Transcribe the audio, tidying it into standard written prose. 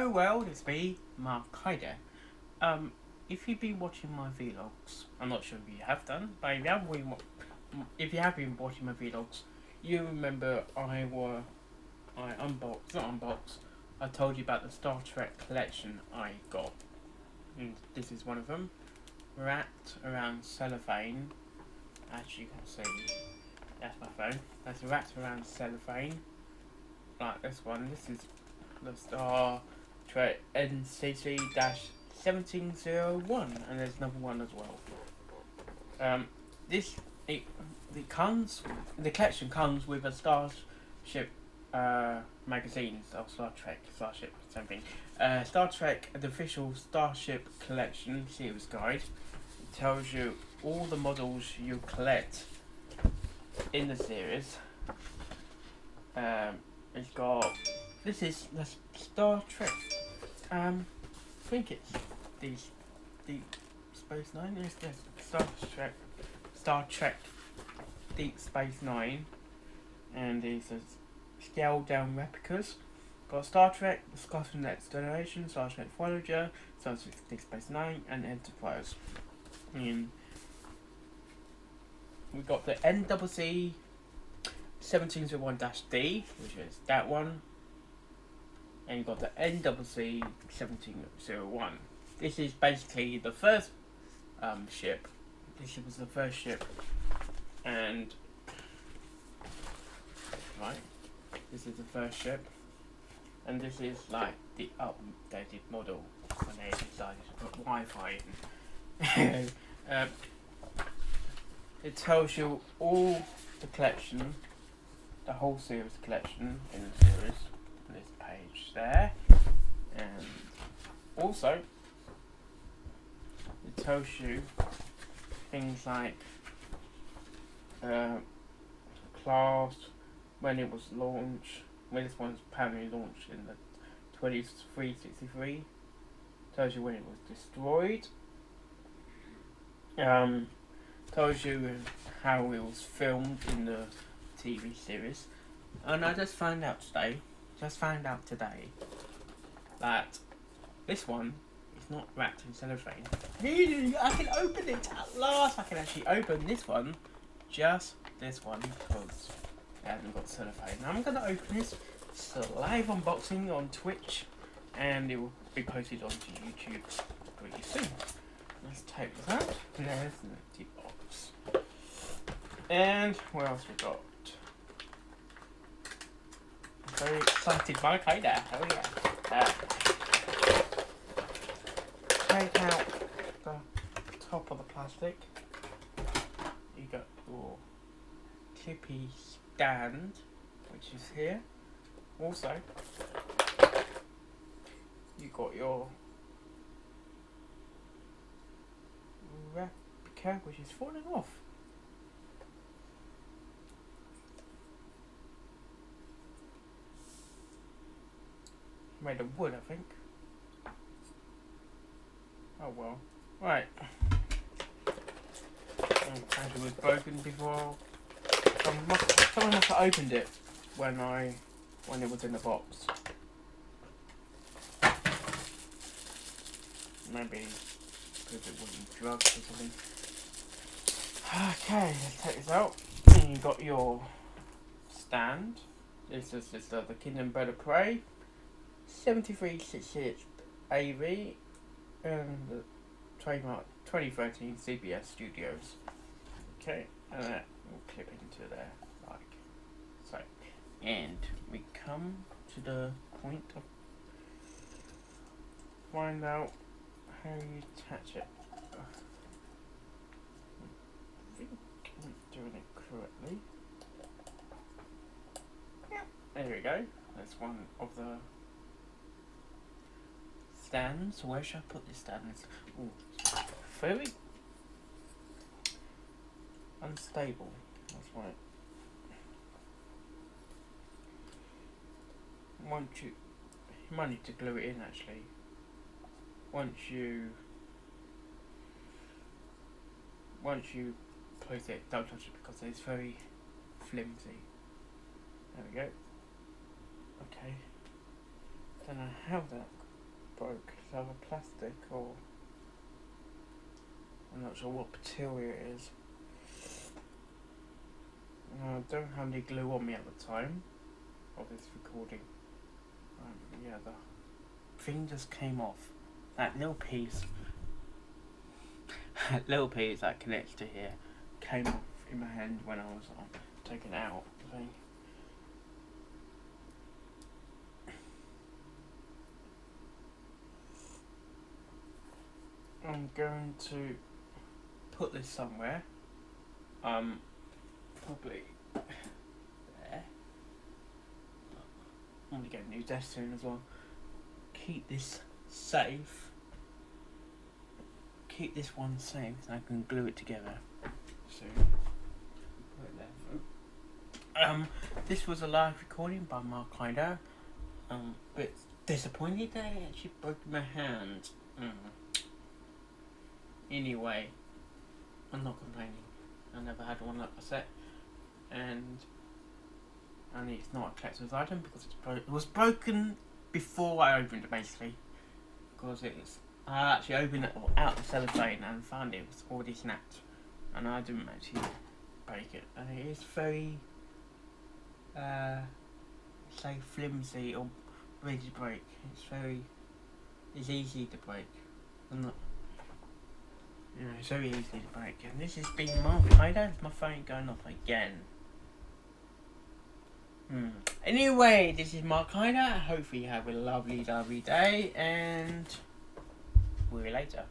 Hello world, it's me, Mark Hyder. If you've been watching my vlogs, I'm not sure if you have done, but if you have been watching my vlogs, you remember I told you about the Star Trek collection I got, and this is one of them, wrapped around cellophane. As you can see, that's my phone. That's wrapped around cellophane, like this one. This is the Star Trek NCC-1701, and there's another one as well. The collection comes with a Starship magazine, or Starship, same thing. Star Trek, the official Starship Collection series guide. It tells you all the models you collect in the series. It's got. This is the Star Trek. I think it's Deep Space Nine. It's the Star Trek Deep Space Nine, and these are scaled down replicas. Got Star Trek, the Scotland Next Generation, Star Trek Voyager, Star Trek Deep Space Nine, and Enterprise. And we got the NCC 1701-D, which is that one. And you've got the NCC 1701. This is basically the first ship. This was the first ship, and right, this is the first ship, and this is like the updated model when they decided to put Wi-Fi in. It tells you all the collection, the whole series collection in the series. This page there, and also it tells you things like class, when it was launched, when this one's apparently launched in the 2363, tells you when it was destroyed, tells you how it was filmed in the TV series. And I just found out today that this one is not wrapped in cellophane. I can open it at last. I can actually open this one, just this one, because it hasn't got cellophane. Now I'm going to open this. It's a live unboxing on Twitch, and it will be posted onto YouTube pretty soon. Let's take this out. There's an empty box. And what else we got? Very excited by Kaida. Oh yeah. Take out the top of the plastic. You got your clippy stand, which is here. Also, you got your replica, which is falling off. Made of wood, I think. Oh well. Right. As it was broken before. Someone must have opened it when it was in the box. Maybe because it wasn't drugged or something. Okay, let's take this out. And you got your stand. This is the Kingdom Bird of Prey. 7366 AV, and the trademark 2013 CBS Studios. Okay, and that will clip into there like so. And we come to the point of find out how you attach it. I think I'm doing it correctly. Yeah, there we go. That's one of the stands. Where should I put this stand? It's very unstable. That's right. You might need to glue it in actually. Once you place it, don't touch it because it's very flimsy. There we go. Okay. Don't know how that broke. It's either plastic or I'm not sure what material it is. I don't have any glue on me at the time of this recording. Yeah, the thing just came off. That little piece, that connects to here, came off in my hand when I was taking it out. I'm going to put this somewhere. Probably there. I'm gonna get a new desk soon as well. Keep this safe. Keep this one safe so I can glue it together soon. Put it there. This was a live recording by Mark Hyder. Bit disappointed that I actually broke my hand. Anyway, I'm not complaining. I never had one like I said, and it's not a collector's item because it was broken before I opened it, basically, because I actually opened it out the cellophane and found it was already snapped, and I didn't actually break it, and it is very say flimsy or ready to break. It's easy to break. It's very easy to break. And this has been Mark Hyder. My phone going off again. Anyway, this is Mark Hyder. Hopefully you have a lovely day, and we'll see you later.